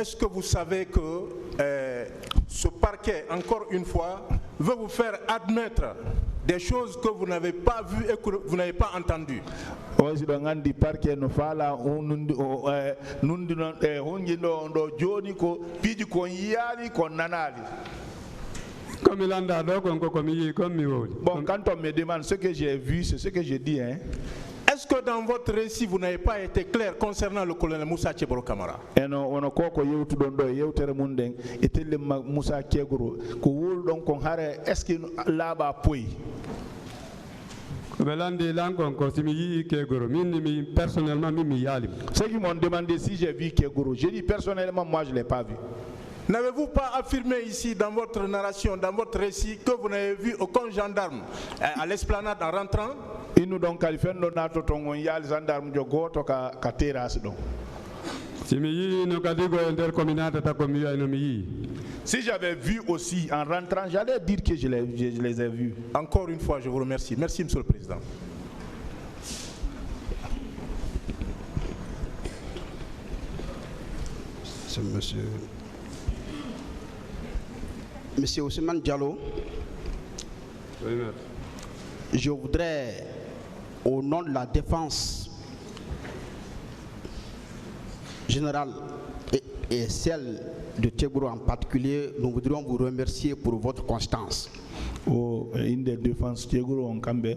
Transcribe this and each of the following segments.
est-ce que vous savez que ce parquet, encore une fois, veut vous faire admettre des choses que vous n'avez pas vues et que vous n'avez pas entendues? Bon, quand on me demande ce que j'ai vu, c'est ce que j'ai dit. Hein. Est-ce que dans votre récit, vous n'avez pas été clair concernant le colonel Moussa Tcheboro Kamara? Est-ce que là-bas, ceux qui m'ont demandé si j'ai vu Kegoro, j'ai dit personnellement, moi je ne l'ai pas vu. N'avez-vous pas affirmé ici dans votre narration, dans votre récit, que vous n'avez vu aucun gendarme à l'esplanade en rentrant? Si j'avais vu aussi en rentrant, j'allais dire que je les ai vus. Encore une fois, je vous remercie. Merci, Monsieur le Président. C'est Monsieur Ousmane Diallo. Oui, je voudrais, au nom de la défense générale et celle de Tcheboro en particulier, nous voudrions vous remercier pour votre constance. Une des défenses Tcheboro en Kambe,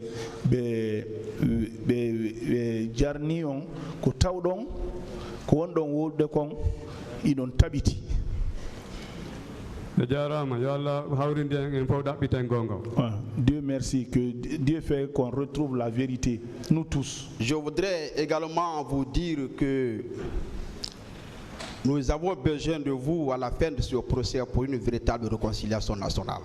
Jarnion, Kotaudon, Kondon Woldekong, Idon Tabiti. Dieu merci, que Dieu fait qu'on retrouve la vérité, nous tous. Je voudrais également vous dire que nous avons besoin de vous à la fin de ce procès pour une véritable réconciliation nationale.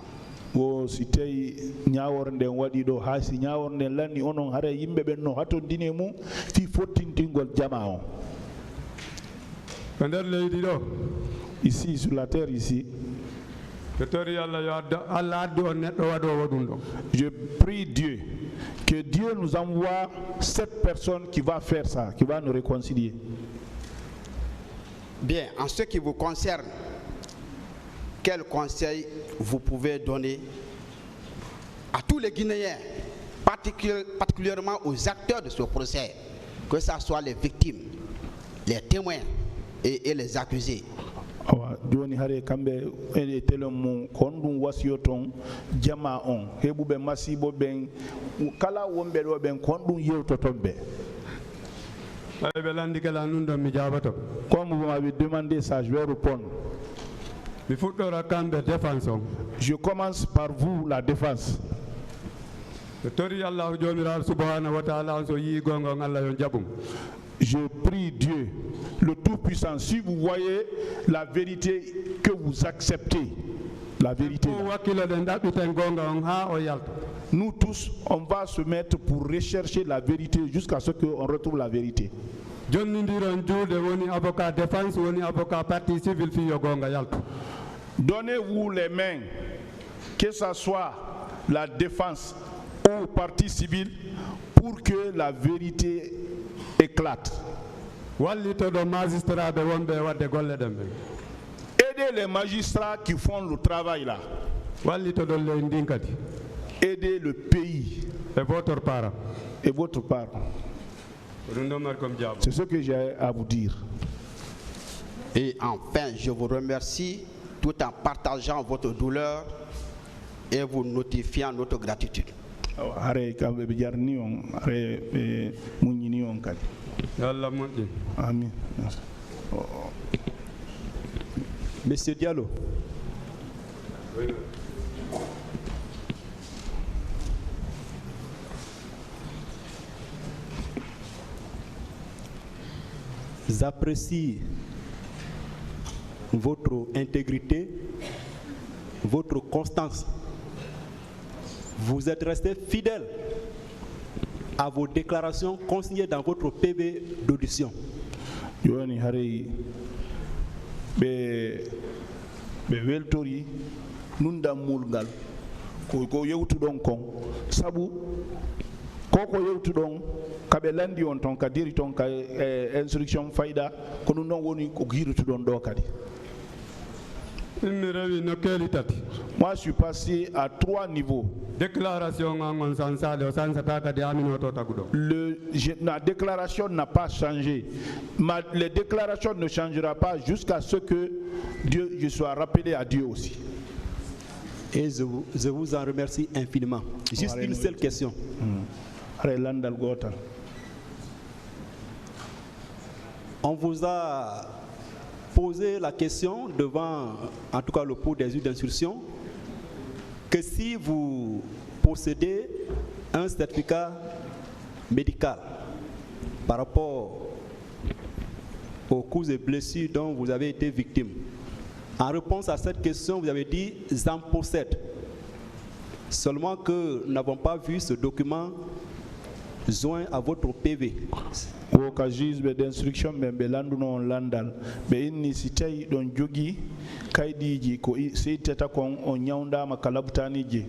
Si tay ñawornde waɗi ɗo ha si ñawornde lanni onon hare yimɓe ɓen no hatondine mum fi fottintingol jama o. Ici sur la terre ici, je prie Dieu que Dieu nous envoie cette personne qui va faire ça, qui va nous réconcilier. Bien, en ce qui vous concerne, quel conseil vous pouvez donner à tous les Guinéens, particulièrement aux acteurs de ce procès, que ce soit les victimes, les témoins et les accusés? Joni hare kambe ene telemu kondum wasiyoton jama on hebube masibo ben kala wombe do ben kondum yewtotombe. Comme vous m'avez demandé ça, je vais répondre. Je commence par vous, la défense. Je prie Dieu, le Tout-Puissant, si vous voyez la vérité que vous acceptez, la vérité là. Nous tous, on va se mettre pour rechercher la vérité jusqu'à ce qu'on retrouve la vérité. Donnez-vous les mains, que ce soit la défense ou partie civile, pour que la vérité éclate. Aidez les magistrats qui font le travail là. Aidez le pays et votre part. C'est ce que j'ai à vous dire. Et enfin, je vous remercie tout en partageant votre douleur et vous notifiant notre gratitude. Amen. Monsieur Diallo. Oui. J'apprécie votre intégrité, votre constance. Vous êtes resté fidèle à vos déclarations consignées dans votre PV d'audition. Joani Harei be weltori nunda mulgal ko yewtu don kon sabu koko yewtu don kabelandi on ton kadiri ton ka instruction fayda ko non woni ko girutu don do kadi. Moi je suis passé à 3 niveaux. Déclaration la déclaration n'a pas changé. Les déclarations ne changera pas jusqu'à ce que je sois rappelé à Dieu aussi. Et je vous en remercie infiniment. Juste une seule question. On vous a posé la question devant, en tout cas le pot des juges d'instruction, que si vous possédez un certificat médical par rapport aux coups et blessures dont vous avez été victime, en réponse à cette question, vous avez dit « j'en possède ». Seulement que nous n'avons pas vu ce document joint à votre PV. Woka juge d'instruction be landuno landal be inni si tay don jogi kaydiji ko seitata kon on nyawndama kalabtani je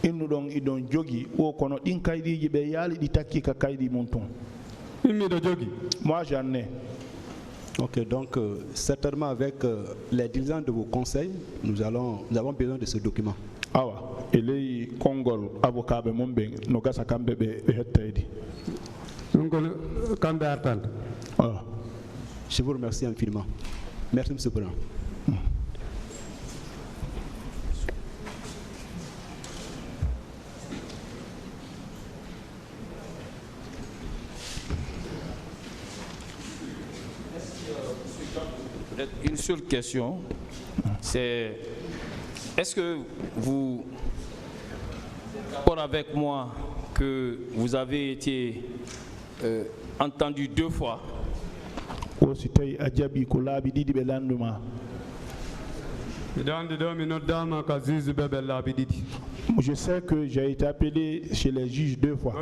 innu don idon jogi o kono din kaydiji be yali di takki ka kaydi mon ton immi do jogi moi j'en ai. Ok, donc certainement avec les diligents de vos conseils, nous avons besoin de ce document. Awa elei kongol avocat be mombe no gasa kambe be hettaydi. Je vous remercie infiniment. Merci, M. le Président. Une seule question, c'est est-ce que vous d'accord avec moi que vous avez été entendu 2 fois? Je sais que j'ai été appelé chez les juges 2 fois.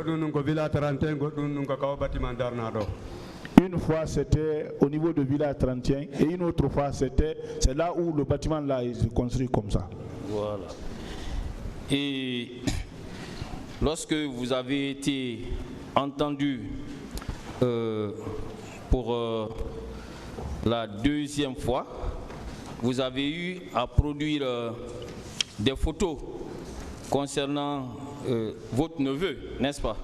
Une fois c'était au niveau de Villa 31 et une autre fois c'est là où le bâtiment là est construit comme ça. Voilà. Et lorsque vous avez été entendu pour la 2e fois, vous avez eu à produire des photos concernant votre neveu, n'est-ce pas?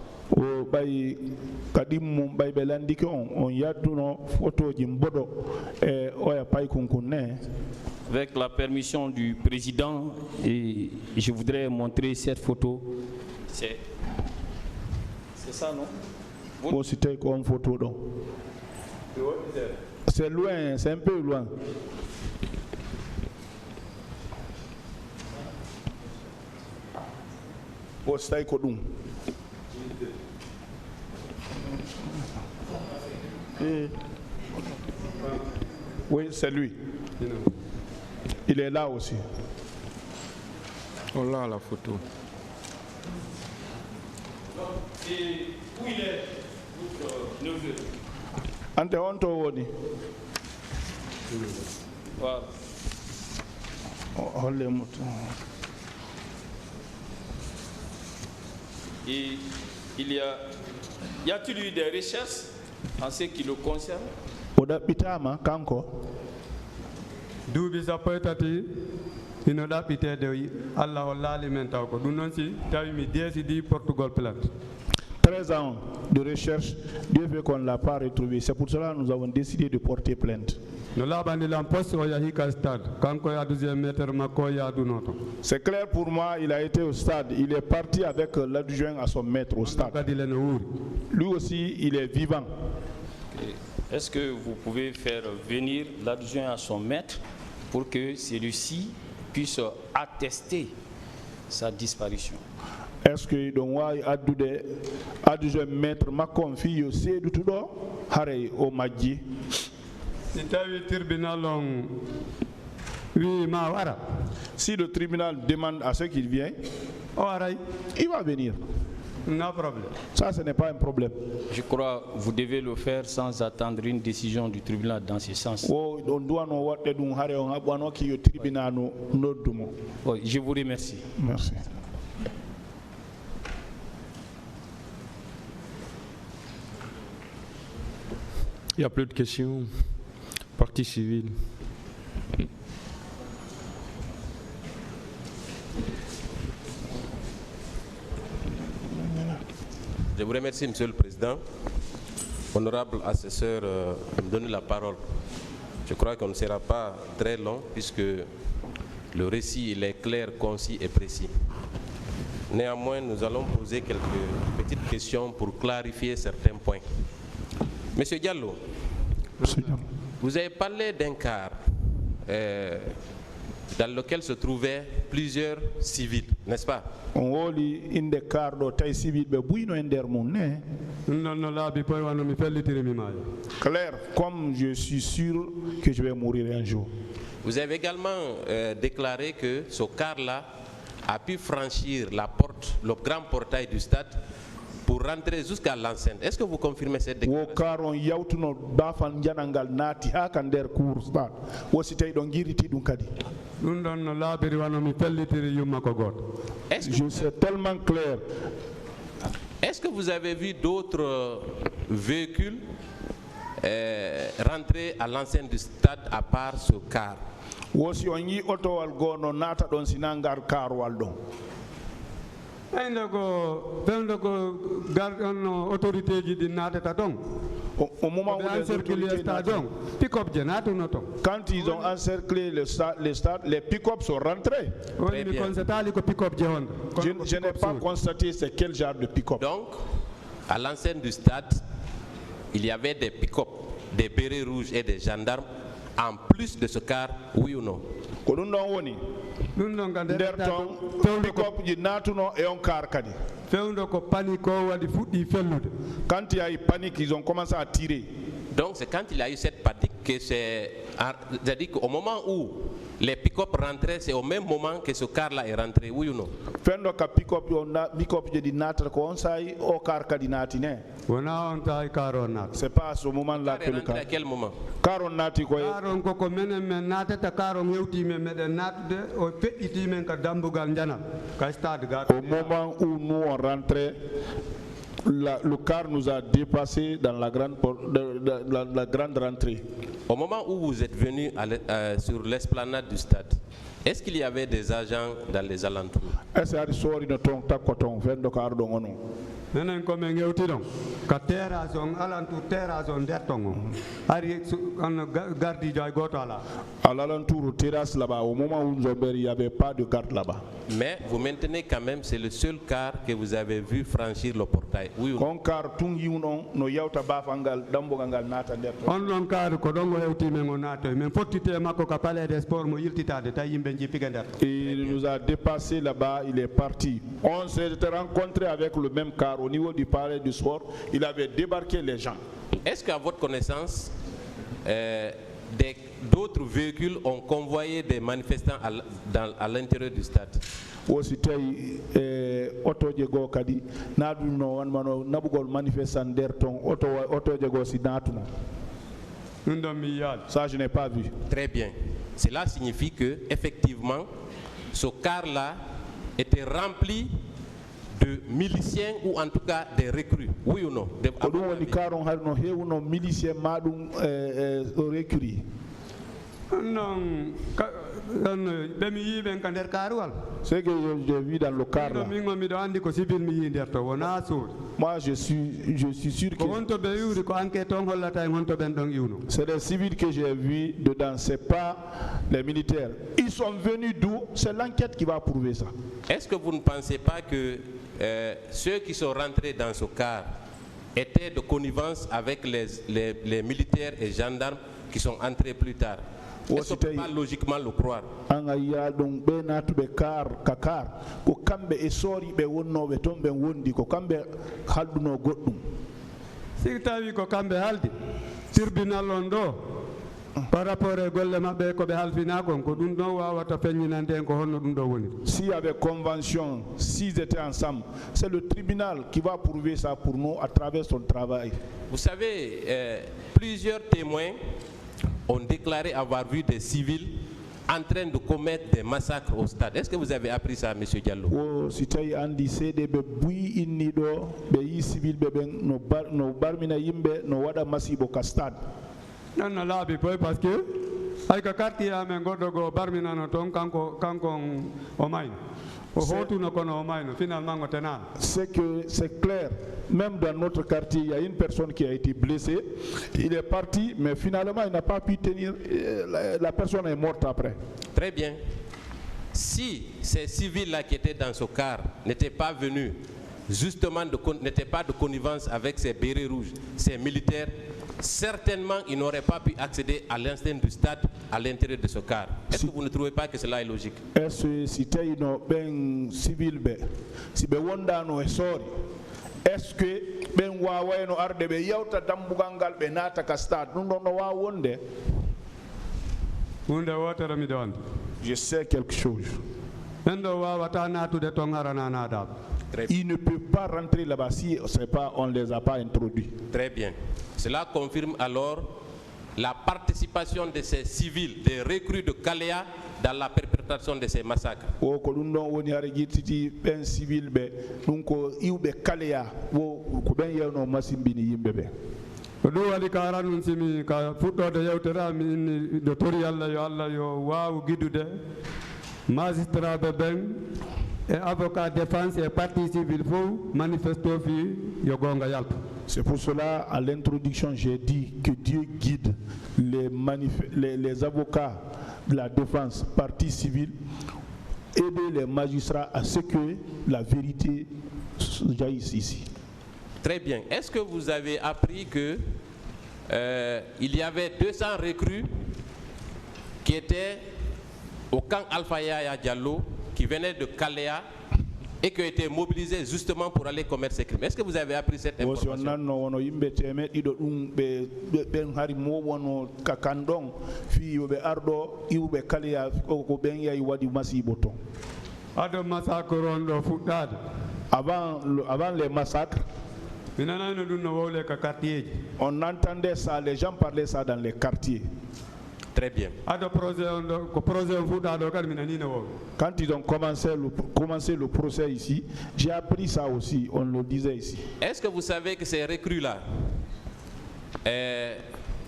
Avec la permission du président, et je voudrais montrer cette photo. C'est ça, non? C'est loin, c'est un peu loin. Oui, c'est lui. Il est là aussi. On l'a la photo. Et où il est, votre neveu? Ante onto woni. Voilà. Et y a-t-il eu des recherches en ce qui le concerne? Oda pitama kanko. Duubi sappo e tati ino ɗaɓɓitede Allah o laali men taw ko ɗum noon si tawi mi décidi Portugal plainte. 13 ans de recherche, Dieu veut qu'on ne l'a pas retrouvé. C'est pour cela que nous avons décidé de porter plainte. C'est clair pour moi, il a été au stade. Il est parti avec l'adjoint à son maître au stade. Lui aussi, il est vivant. Est-ce que vous pouvez faire venir l'adjoint à son maître pour que celui-ci puisse attester sa disparition? Est-ce que donc adjoint maître m'a confié aussi du tout haré au maji? Si le tribunal demande à ce qu'il vienne, il va venir. No problème. Ça, ce n'est pas un problème. Je crois que vous devez le faire sans attendre une décision du tribunal dans ce sens. Oui, je vous remercie. Merci. Il n'y a plus de questions. Partie civile. Je vous remercie, Monsieur le Président. Honorable assesseur, me donner la parole. Je crois qu'on ne sera pas très long puisque le récit il est clair, concis et précis. Néanmoins, nous allons poser quelques petites questions pour clarifier certains points. Monsieur Diallo, vous avez parlé d'un car dans lequel se trouvaient plusieurs civils, n'est-ce pas? Claire, comme je suis sûr que je vais mourir un jour. Vous avez également déclaré que ce car-là a pu franchir la porte, le grand portail du stade pour rentrer jusqu'à l'enceinte. Est-ce que vous confirmez cette déclaration? Je suis tellement clair. Est-ce que vous avez vu d'autres véhicules rentrer à l'enceinte du stade à part ce car? Au moment où quand ils ont encerclé le stade, les pick-up sont rentrés. Je n'ai pas constaté c'est quel genre de pick-up. Donc, à l'enceinte du stade, il y avait des pick-up, des bérets rouges et des gendarmes, en plus de ce car, oui ou non? Quand il y a eu panique, ils ont commencé à tirer. Donc c'est quand il y a eu cette panique que c'est-à-dire qu'au moment où les pick-up rentraient, c'est au même moment que ce car-là est rentré, oui ou non? C'est pas à ce moment-là que le car. À quel moment? Au moment où nous on rentrait, le car nous a dépassé dans la grande rentrée. Au moment où vous êtes venu sur l'esplanade du stade, est-ce qu'il y avait des agents dans les alentours? À l'alentour terrasse là-bas, au moment où nous il n'y avait pas de garde là-bas. Mais vous maintenez quand même, c'est le seul car que vous avez vu franchir le portail, oui ou non? Il nous a dépassé là-bas, il est parti. On s'est rencontré avec le même car au niveau du palais du sport. Il avait débarqué les gens. Est-ce qu'à votre connaissance, d'autres véhicules ont convoyé des manifestants à l'intérieur du stade? Ça, je n'ai pas vu. Très bien. Cela signifie que, effectivement, ce car-là était rempli de miliciens ou en tout cas des recrues, oui ou non? Ce que j'ai vu dans le car là. Moi je suis sûr que c'est des civils que j'ai vus dedans, c'est pas les militaires. Ils sont venus d'où? C'est l'enquête qui va prouver ça. Est-ce que vous ne pensez pas que ceux qui sont rentrés dans ce car étaient de connivence avec les militaires et gendarmes qui sont entrés plus tard? Est-ce qu'on peut pas logiquement le croire? par rapport à golle mabbe ko be halfina kon ko dum don wawata feññinande ko honno dum do woni. S'il y avait convention, s'ils étaient ensemble, c'est le tribunal qui va prouver ça pour nous à travers son travail. Vous savez, plusieurs témoins ont déclaré avoir vu des civils en train de commettre des massacres au stade. Est-ce que vous avez appris ça, M. Diallo? O si tawi andi seede ɓe buyi inni ɗo ɓe yi civil ɓe ɓen no barmina yimɓe no waɗa masibo ka stade. Non laabi boy parce que ay ka quartier amen goɗɗo go barminano toon kanko o mayno o hotuno kono o mayno finalement o tenano. C'est que c'est clair, même dans notre quartier il y a une personne qui a été blessée, il est parti mais finalement il n'a pas pu tenir, la personne est morte après. Très bien. Si ces civils-là qui étaient dans ce car n'étaient pas venus, justement, n'étaient pas de connivence avec ces bérets rouges, ces militaires, certainement ils n'auraient pas pu accéder à l'enceinte du stade à l'intérieur de ce car. Est-ce que vous ne trouvez pas que cela est logique? Est-ce que si tawi no ɓen civil ɓe si ɓe wondano e soori, est-ce que ɓen wawayno arde ɓe yewta dambugal ngal ɓe naata ka stade? Ɗum ɗon no wawa wonde. hunde wotere miɗo andi. Je sais quelque chose. ɓen ɗo wawata natude ton arana naɗaɓe. Ils ne peuvent pas rentrer là-bas si on ne les a pas introduits. Très bien. Cela confirme alors la participation de ces civils, des recrues de Kalea, dans la perpétration de ces massacres. O ko ɗum ɗon woni hara jittiti ɓen civil ɓe ɗum ko iwɓe Kalea ko ɓen yewno masimbini yimɓe ɓe. ko ɗum waɗi ka aran ɗum simi ka fuɗɗode yewtere mi inni ɗo tori Allah yo wawu guidude magistrat ɓe ɓen et avocat défense et partie civile faut manifesto fi yo gonga yalta. C'est pour cela, à l'introduction, j'ai dit que Dieu guide les avocats de la défense, partie civile, aider les magistrats à ce que la vérité jaillisse ici. Très bien. Est-ce que vous avez appris que il y avait 200 recrues qui étaient au camp Alpha Yaya Diallo, qui venaient de Kalea et qui ont été mobilisés justement pour aller commettre ces crimes? Est-ce que vous avez appris cette information? Avant les massacres, on entendait ça, les gens parlaient ça dans les quartiers. Très bien. Quand ils ont commencé le procès ici, j'ai appris ça aussi, on le disait ici. Est-ce que vous savez que ces recrues-là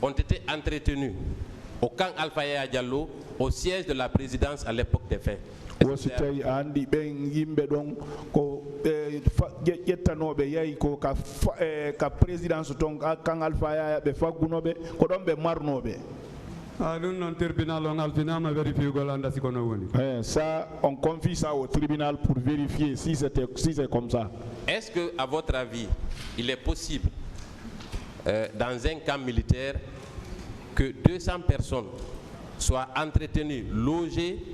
ont été entretenus au camp Alpha Yaya Diallo, au siège de la présidence à l'époque des faits? Ça, on confie ça au tribunal pour vérifier si c'est comme ça. Est-ce que, à votre avis, il est possible, dans un camp militaire, que 200 personnes soient entretenues, logées,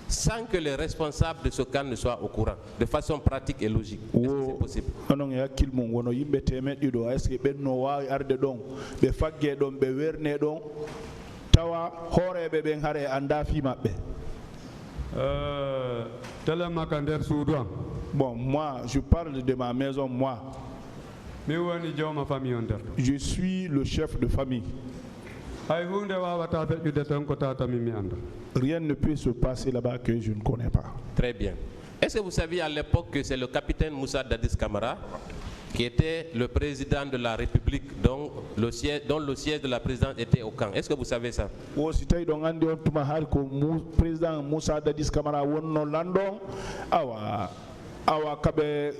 sans que les responsables de ce camp ne soient au courant, de façon pratique et logique? Est-ce que c'est possible? Bon, moi, je parle de ma maison, moi. Je suis le chef de famille. Rien ne peut se passer là-bas que je ne connais pas. Très bien. Est-ce que vous saviez à l'époque que c'est le capitaine Moussa Dadis Camara qui était le président de la République, dont le siège de la présidence était au camp? Est-ce que vous savez ça? Président Moussa Dadis Camara wonno landon awa kabe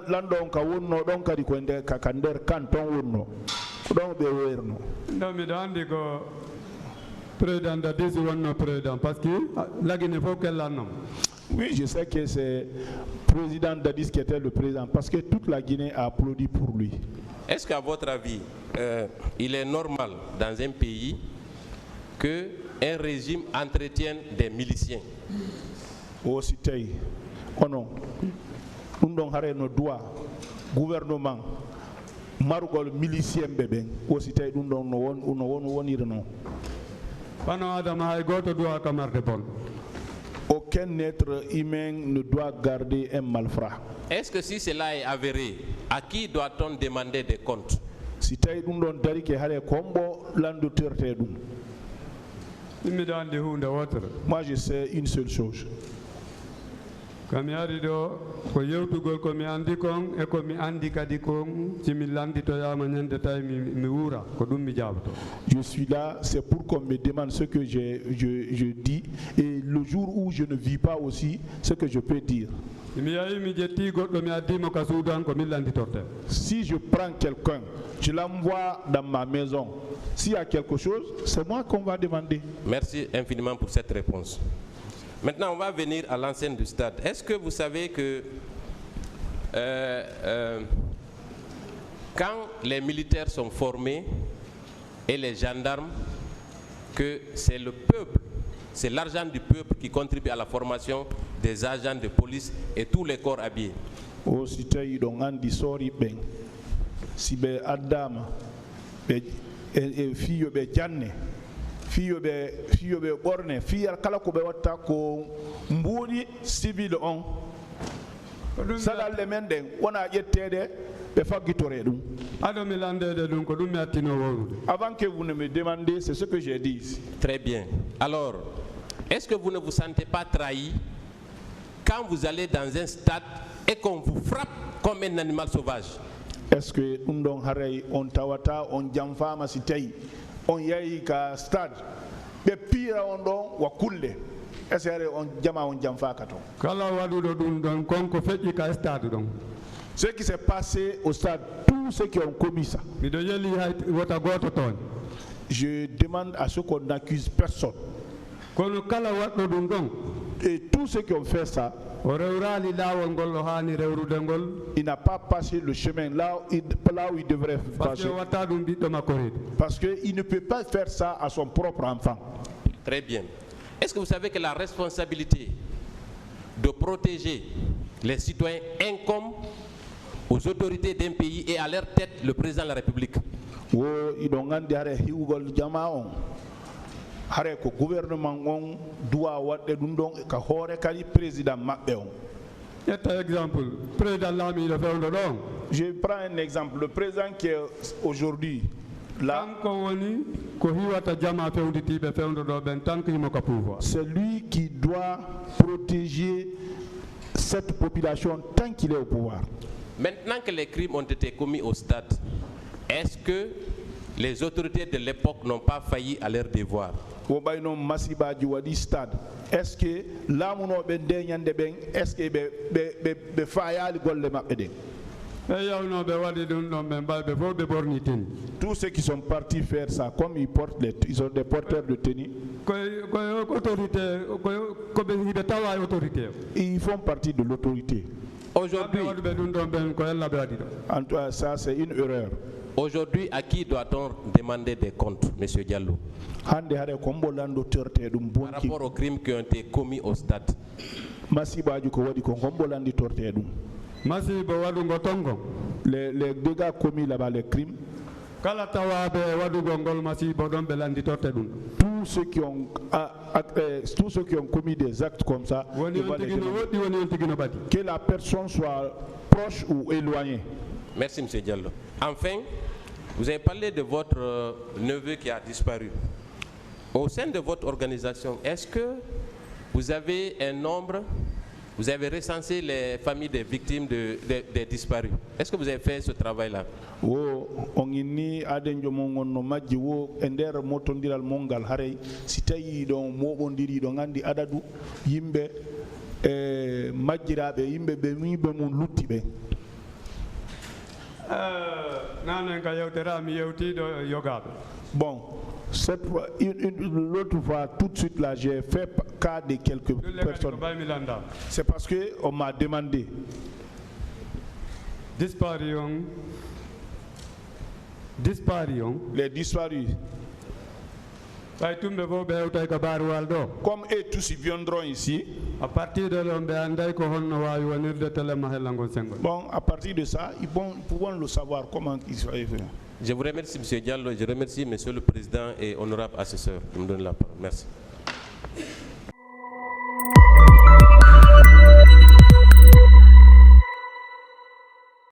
landon ka wonno don kadi ko ka kander canton wonno don be werno mi dandi ko président Dadis wonno président parce que lagine faut qu'elle l'annom. Oui, je sais que c'est président Dadis qui était le président parce que toute la Guinée a applaudi pour lui. Est-ce qu'à votre avis, il est normal dans un pays qu'un régime entretienne des miliciens? Oh, c'était. Oh non. Nous avons nos droits. Gouvernement. Marugol milicien bébé. Oh, c'était. Nous avons aucun être humain ne doit garder un malfrat. Est-ce que si cela est avéré, à qui doit-on demander des comptes? Moi, je sais une seule chose. Kami ari do ko yewtugol ko mi andi kon e ko mi andi kadi kon cimi landito yama nyande tay mi wura ko dum mi jabto. Je suis là, c'est pour qu'on me demande ce que je dis, et le jour où je ne vis pas aussi, ce que je peux dire. Si je prends quelqu'un, je l'envoie dans ma maison, s'il y a quelque chose, c'est moi qu'on va demander. Merci infiniment pour cette réponse. Maintenant, on va venir à l'enceinte du stade. Est-ce que vous savez que quand les militaires sont formés et les gendarmes, que c'est le peuple, c'est l'argent du peuple qui contribue à la formation des agents de police et tous les corps habillés. O si tawi ɗon andi sori ɓen si ɓe addama ɓe fiyoɓe janne fiyoɓe ɓorne fiya kala ko ɓe watta ko mbuuɗi civil on saɗalle men ɗen wona ƴettede ɓe faggitore ɗum. Avant que vous ne me demandiez, c'est ce que j'ai dit. Très bien. Alors, est-ce que vous ne vous sentez pas trahi quand vous allez dans un stade et qu'on vous frappe comme un animal sauvage? Est-ce que on haray on tawata on jamfama si tawi on yahi ka stade ɓe pira on ɗon wa kulle est-ce que on jama on jamfaka ton? Kala waɗuɗo ɗum ɗon konko feƴƴi ka stade ɗon. Ce qui s'est passé au stade, tous ceux qui ont commis ça, je demande à ceux qu'on n'accuse personne. Et tous ceux qui ont fait ça, il n'a pas passé le chemin là où il devrait passer. Parce qu'il ne peut pas faire ça à son propre enfant. Très bien. Est-ce que vous savez que la responsabilité de protéger les citoyens incombe aux autorités d'un pays et à leur tête le président de la République? Je prends un exemple. Le président qui est aujourd'hui là, c'est lui qui doit protéger cette population tant qu'il est au pouvoir. Maintenant que les crimes ont été commis au stade, est-ce que les autorités de l'époque n'ont pas failli à leur devoir? Est-ce que est-ce que tous ceux qui sont partis faire ça, comme ils ont des porteurs de tenue, ils font partie de l'autorité. Aujourd'hui, ça c'est une erreur. Aujourd'hui, à qui doit-on demander des comptes, M. Diallo, par rapport aux crimes qui ont été commis au stade? Les dégâts commis là-bas, les crimes, tous ceux qui ont commis des actes comme ça, que la personne soit proche ou éloignée. Merci, M. Diallo. Enfin, vous avez parlé de votre neveu qui a disparu. Au sein de votre organisation, est-ce que vous avez un nombre, vous avez recensé les familles des victimes des disparus? Est-ce que vous avez fait ce travail-là? Bon, l'autre fois, tout de suite là, j'ai fait cas de quelques personnes. C'est parce qu'on m'a demandé. Les disparus. Comme eux tous ils viendront ici. À partir de bon, à partir de ça, ils pourront le savoir comment ils vont faire. Je vous remercie, M. Diallo. Je remercie M. le Président et honorable assesseur de me donner la parole. Merci.